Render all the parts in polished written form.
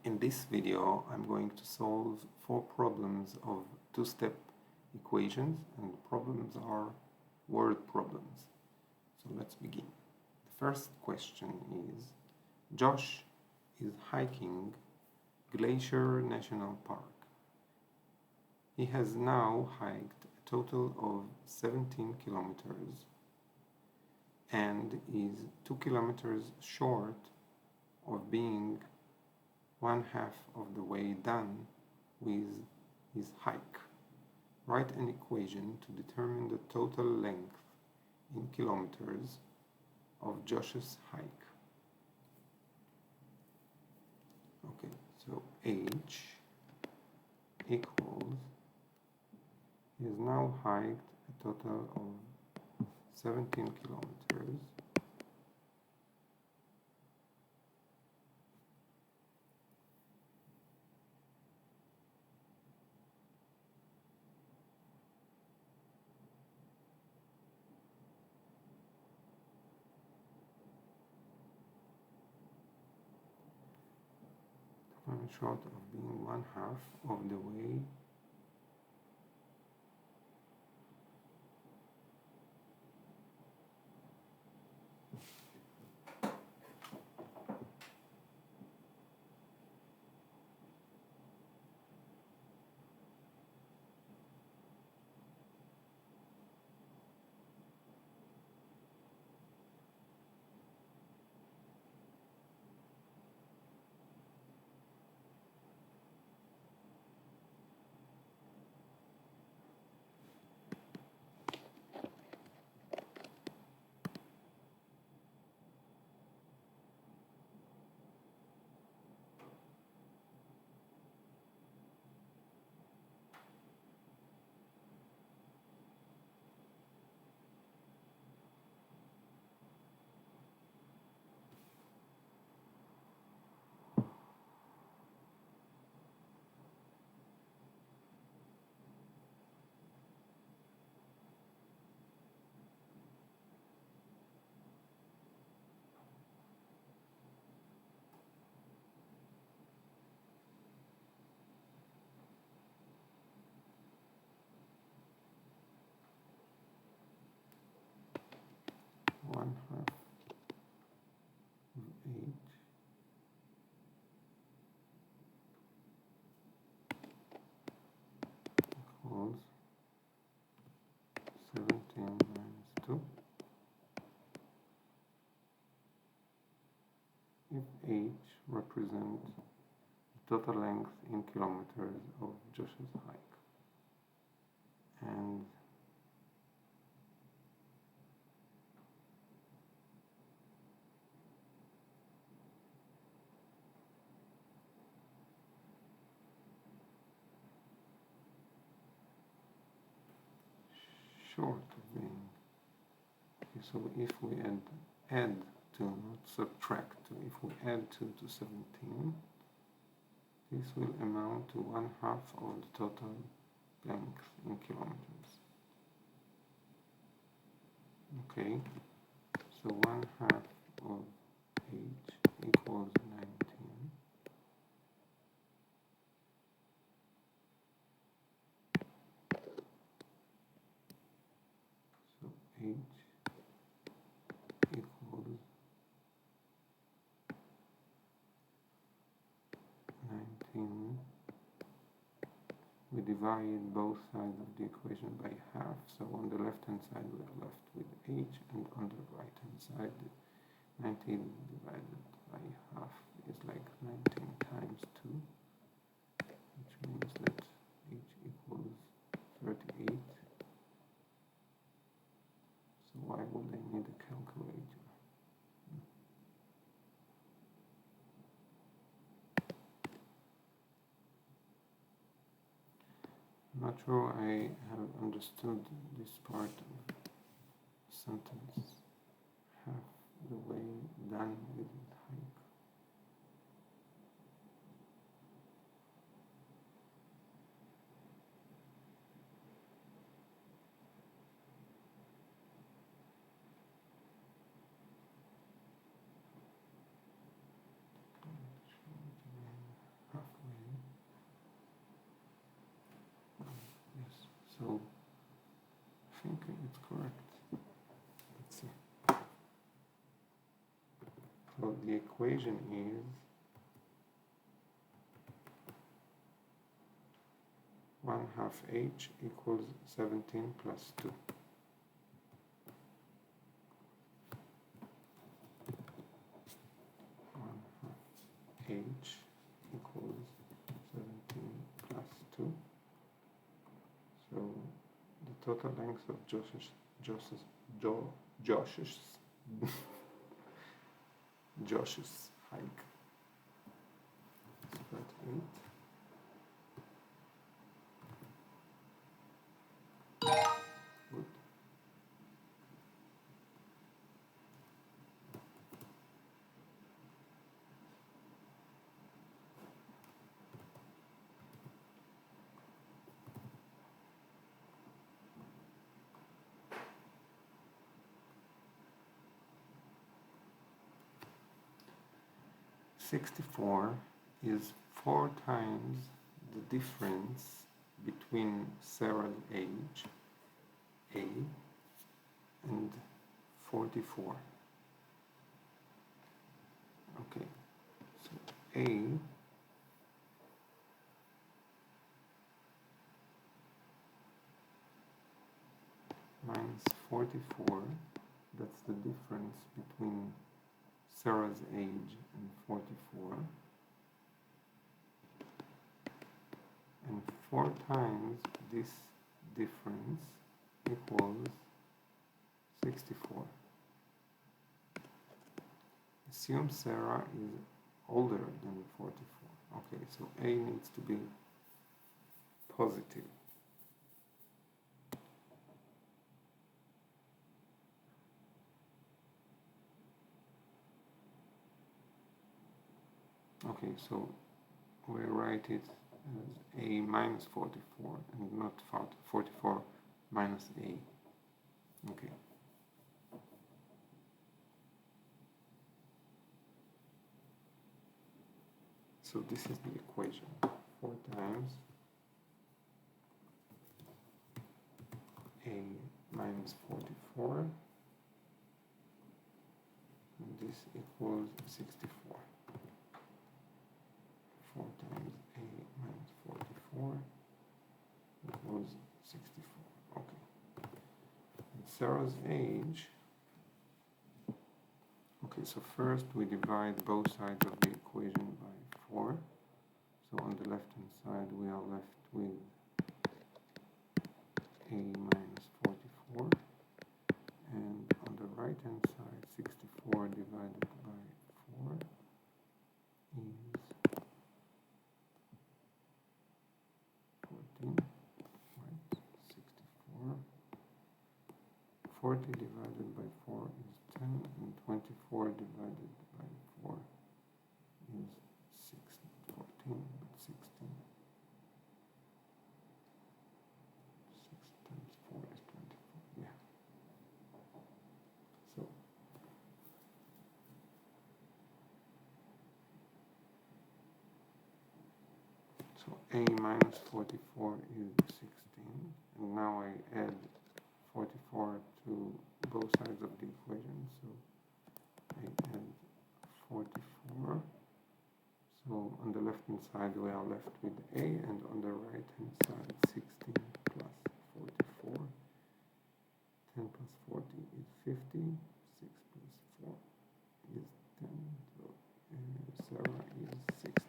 In this video, I'm going to solve 4 problems of two-step equations, and the problems are word problems. So let's begin. The first question is, Josh is hiking Glacier National Park. He has now hiked a total of 17 kilometers and is 2 kilometers short of being 1/2 of the way done with his hike. Write an equation to determine the total length in kilometers of Josh's hike. Okay, so H equals, he has now hiked a total of 17 kilometers short of being 1/2 of the way one half of H equals 17 minus 2. If H represents the total length in kilometers of Josh's hike, and short of being. Okay, so if we add 2, not subtract 2, if we add 2 to 17, this will amount to 1/2 of the total length in kilometers. Okay, so 1/2 of H equals 19. So H equals 19. We divide both sides of the equation by half, so on the left hand side we are left with H, and on the right hand side 19 divided by half is like 19 times 2, which means that H equals 38. So why would I need a calculator? I'm not sure I have understood this part of the sentence. Half the way done with the hike. So I think it's correct. Let's see. So the equation is 1/2 h equals 17 plus 2. 1/2 h equals 17 plus 2. So the total length of Josh's hike is 38. Good. "64 is 4 times the difference between Sarah's age, A, and 44. Okay, so A minus 44, that's the difference between Sarah's age and 44, and 4 times this difference equals 64. Assume Sarah is older than 44. Okay, so A needs to be positive. Okay, so we write it as A minus 44 and not 44 minus A. Okay. So this is the equation. 4 times A minus 44, and this equals 64. 4 times A minus 44 equals 64. Okay. And Sarah's age. Okay, so first we divide both sides of the equation by 4. So on the left hand side we are left with A minus 44, and on the right hand side 64 divided by 4 is 14, right? 64. 40 divided by 4 is 10, and 24 divided by 4 is 14, but 16. 6 times 4 is 24, yeah. So A minus 44 is 16, and now I add 44 to both sides of the equation, so I add 44. So on the left hand side we are left with A, and on the right hand side 16 plus 44. 10 plus 40 is 50, 6 plus 4 is 10, so Sarah is 60.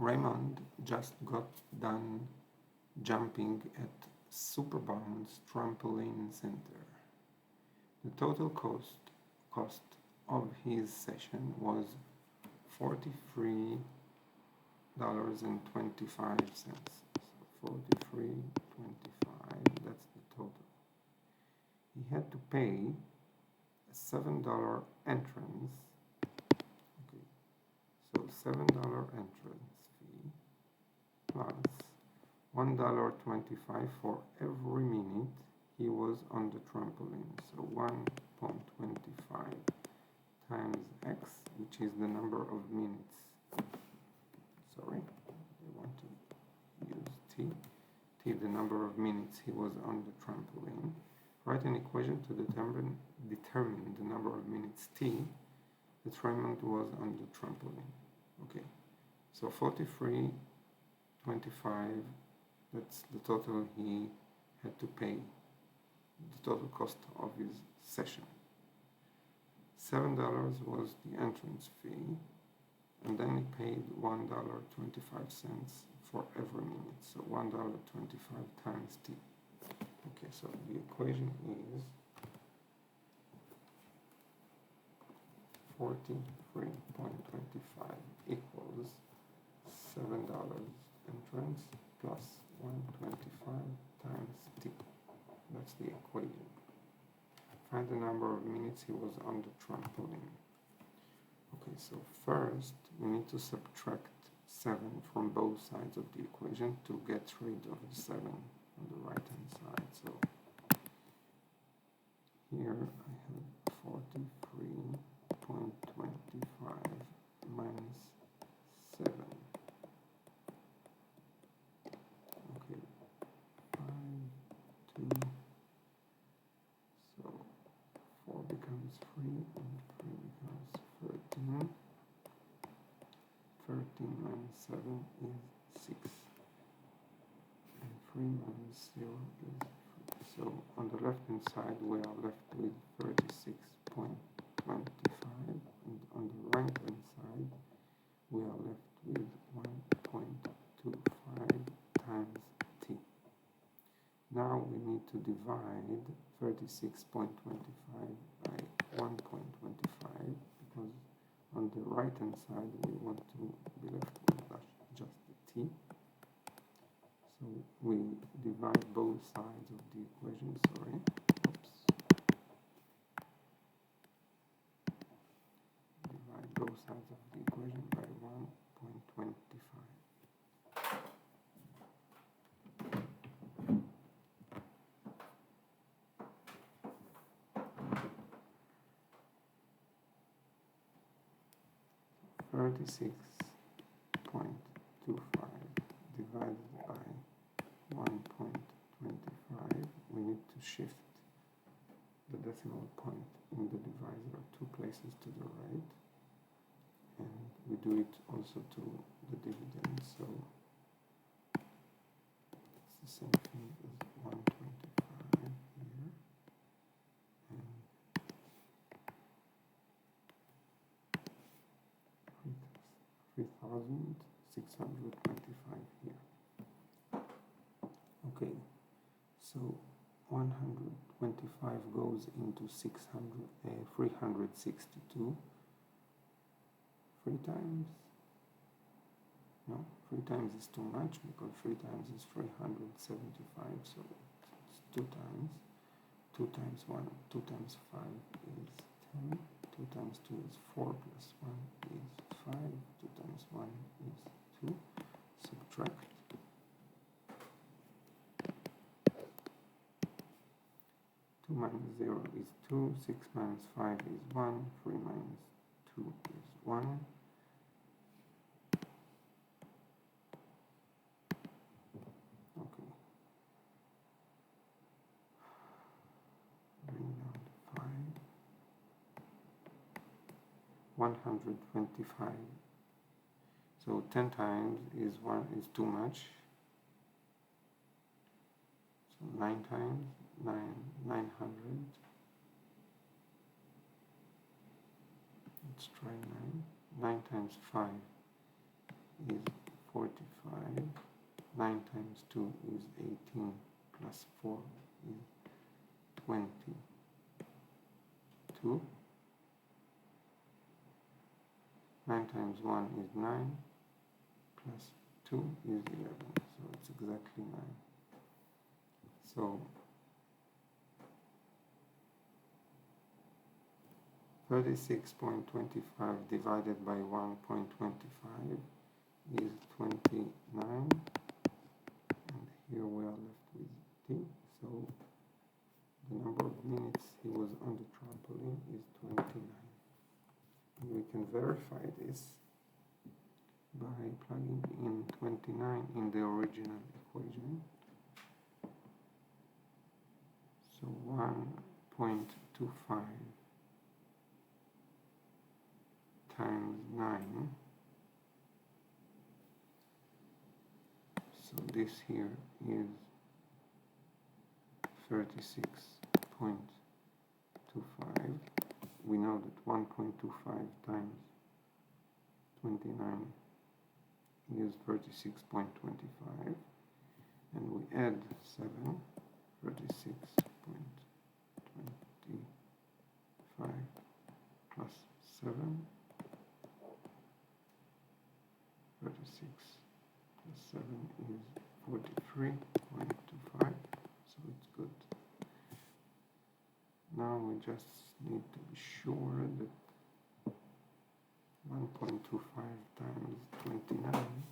Raymond just got done jumping at Superbound's trampoline center. The total cost of his session was $43 $7.25. So 43.25, that's the total. He had to pay a $7 entrance. Okay, so $7 entrance fee plus $1.25 for every minute he was on the trampoline. So 1.25 times x, which is the number of minutes. Sorry, I want to use t. T, the number of minutes he was on the trampoline. Write an equation to determine the number of minutes t that Raymond was on the trampoline. Okay, so 43.25, that's the total he had to pay, the total cost of his session. $7 was the entrance fee, and then he paid $1.25 for every minute, so $1.25 times t. Okay, so the equation is 43.25 equals $7 entrance plus 125 times t. That's the equation. Find the number of minutes he was on the trampoline. Okay, so first we need to subtract 7 from both sides of the equation to get rid of the 7 on the right hand side. So here I have 43.25 minus 7. Okay, 5, 2, so 4 becomes 3 and 3 becomes 13. 13 minus 7 is 6. And 3 minus 0 is 3. So on the left hand side we are left with 36.25, and on the right hand side we are left with 1.25 times t. Now we need to divide 36.25 by 1.25 because on the right hand side we want to be left with just the t. So we divide both sides of the equation, sorry. Oops. Divide both sides of the equation by 1.25. $36.25 divided by 1.25. We need to shift the decimal point in the divisor 2 places to the right, and we do it also to the dividend. So it's the same thing as 125 here, and 3,625 here. Okay, so 125 goes into 362. 3 times? No, 3 times is too much because 3 times is 375, so it's 2 times. 2 times 1, 2 times 5 is 10. 2 times 2 is 4 plus 1 is 5. 2 times 1 is 2. Subtract. 2 minus 0 is 2. 6 minus 5 is 1. 3 minus 2 is 1. Okay. Bring down the 5. 125. So 10 times is too much. So 9 times 900. Let's try 9. 9 times 5 is 45. 9 times 2 is 18 plus 4 is 22. 9 times 1 is 9 plus 2 is 11, so it's exactly 9. So 36.25 divided by 1.25 is 29, and here we are left with t, so the number of minutes he was on the trampoline is 29. And we can verify this by plugging in 29 in the original equation. So 1.25 times 9, so this here is 36.25. We know that 1.25 times 29 is 36.25, and we add 7, 36.25 plus 7, 36 plus 7 is 43.25, so it's good. Now we just need to be sure that 1.25 times 29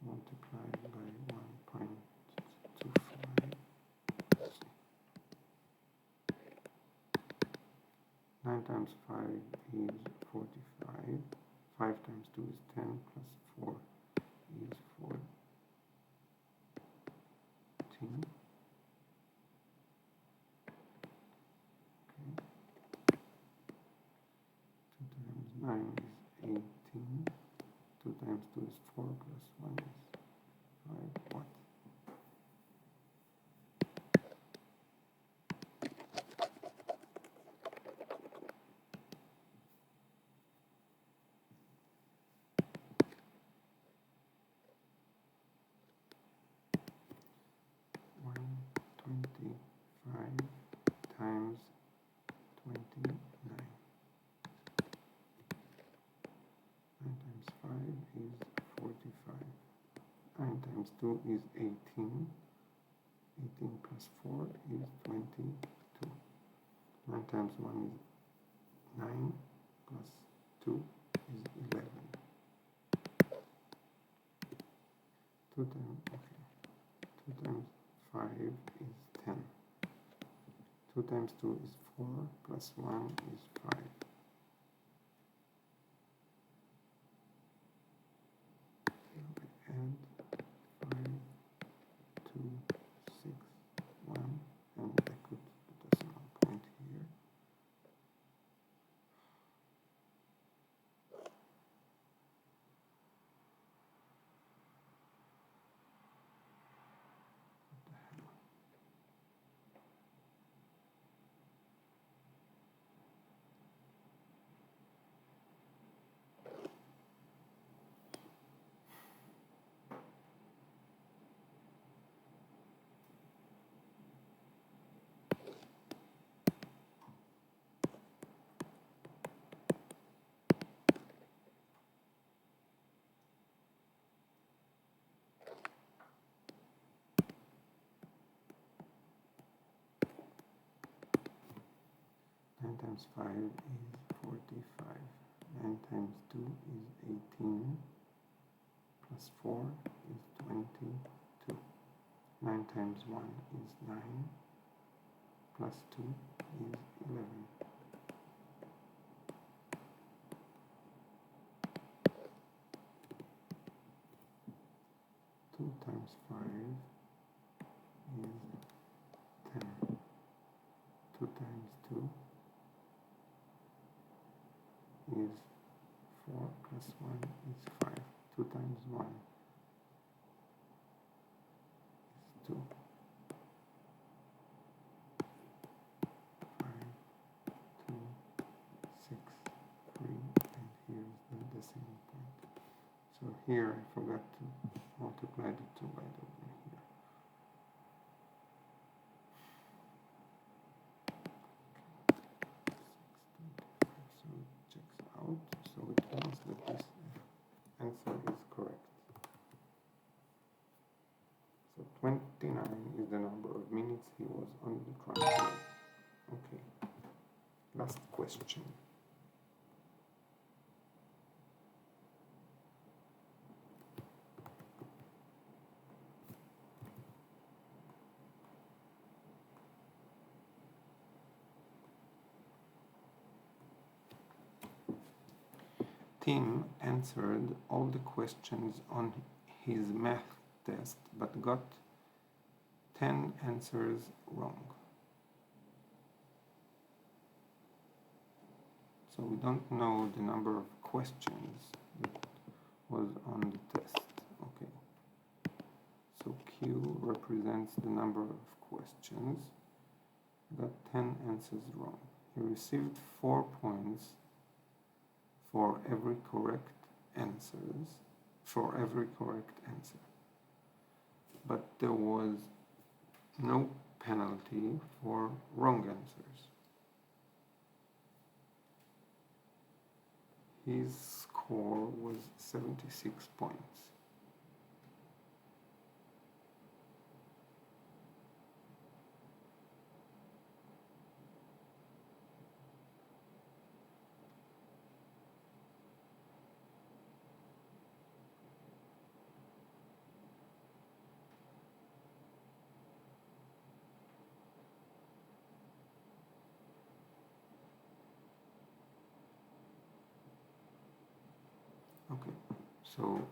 multiplied by 1.25. 9 times 5 is 45. 5 times 2 is 10, plus 4 is 14. 2 times 9 is 18. 2 times 2 is 4, plus 1 is 5. What? Times 29. 9 times 5 is 45. 9 times 2 is 18. 18 plus 4 is 22. 9 times 1 is 9, plus 2 is 11. 2 times 5 is 10. 2 times 2 is 4, plus 1 is 5. And 5, 2, 6, 1, and I put the decimal point here. What the hell? Nine times 5 is 45. 9 times 2 is 18. Plus 4 is 22. 9 times 1 is 9. Plus 2 is 11. 2 times 5 is 10. 2 times 2 is 4, plus 1 is 5. 2 times 1 is 2. 5, 2, 6, 3, and here's the decimal point. So here I forgot to multiply the 2 by the 1 here. So it checks out. 29 is the number of minutes he was on the trampoline. Okay, last question. Tim answered all the questions on his math test but got 10 answers wrong. So we don't know the number of questions that was on the test. Okay. So Q represents the number of questions. Got 10 answers wrong. He received 4 points for every correct answer. But there was no penalty for wrong answers. His score was 76 points. Okay, so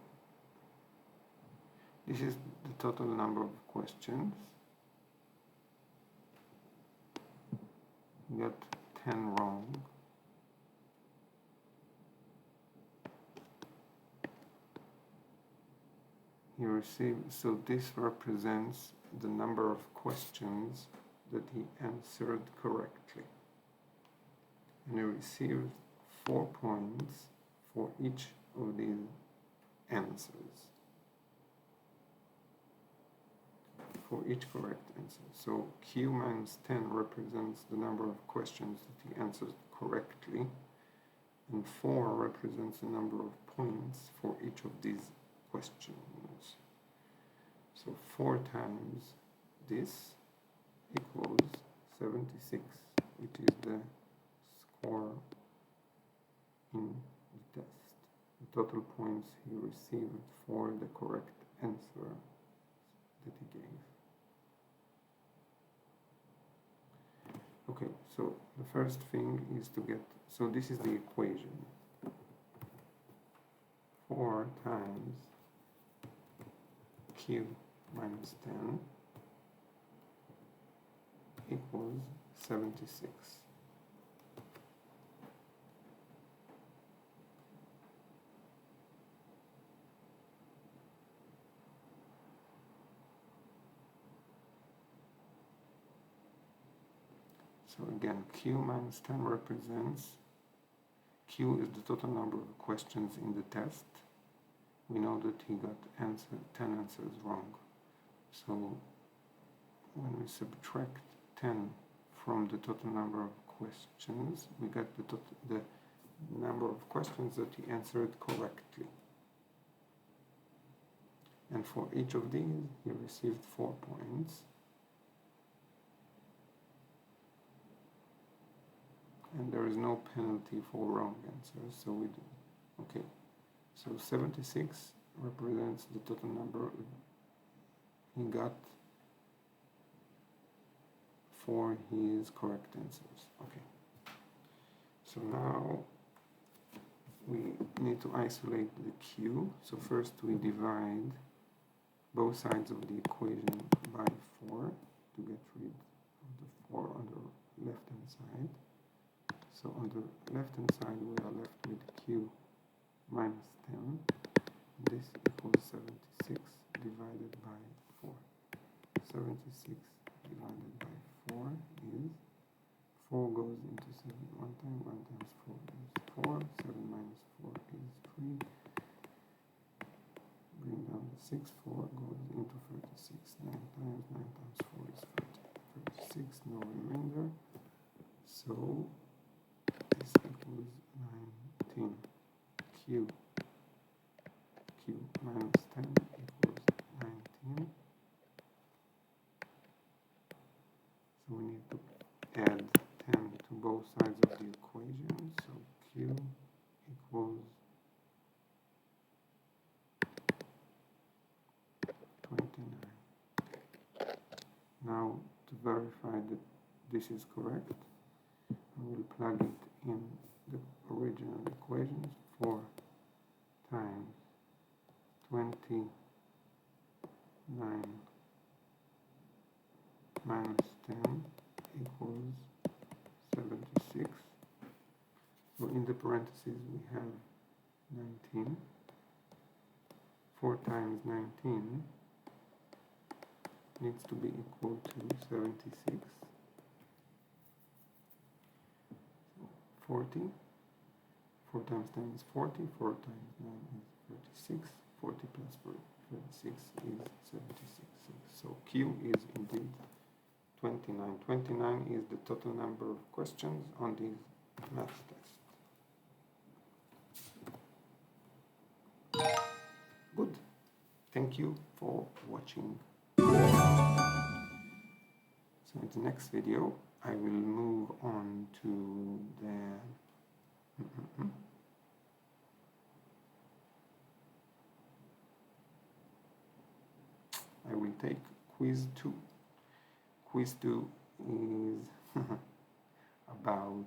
this is the total number of questions. He got 10 wrong. He received, so this represents the number of questions that he answered correctly. And he received 4 points for each of these answers, for each correct answer. So Q minus 10 represents the number of questions that he answered correctly, and 4 represents the number of points for each of these questions. So 4 times this equals 76, which is the score in the test. The total points he received for the correct answer that he gave. Okay, so the first thing is to get, so this is the equation. 4 times Q minus 10 equals 76. So again, Q minus 10 represents, Q is the total number of questions in the test. We know that he got 10 answers wrong. So when we subtract 10 from the total number of questions, we get the number of questions that he answered correctly. And for each of these, he received 4 points. And there is no penalty for wrong answers, so we do. Okay, so 76 represents the total number he got for his correct answers. Okay, so now we need to isolate the Q. So first we divide both sides of the equation by 4 to get rid of the 4 on the left hand side. So on the left hand side we are left with Q minus 10. This equals 76 divided by 4. 76 divided by 4 is, 4 goes into 7 one time, 1 times 4 is 4, 7 minus 4 is 3. Bring down the 6, 4 goes into 36. 9 times 4 is 30. 36, no remainder. So this equals 19. Q minus 10 equals 19. add 10 to both sides of the equation, so Q equals 29. Now, to verify that this is correct, I will plug it in the original equations. 4 times 29 minus 10 equals 76. So in the parentheses we have 19. 4 times 19 needs to be equal to 76. So 40. 4 times 10 is 40. 4 times 9 is 36. 40 plus 36 is 76. So Q is indeed 29. 29 is the total number of questions on this math test. Good. Thank you for watching. So in the next video, I will move on to the I will take quiz 2. Quiz 2 is about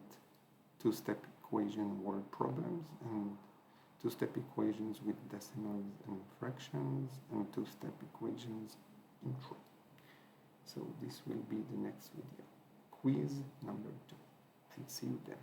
two-step equation word problems and two-step equations with decimals and fractions and two-step equations intro. So this will be the next video. Quiz number 2. And see you then.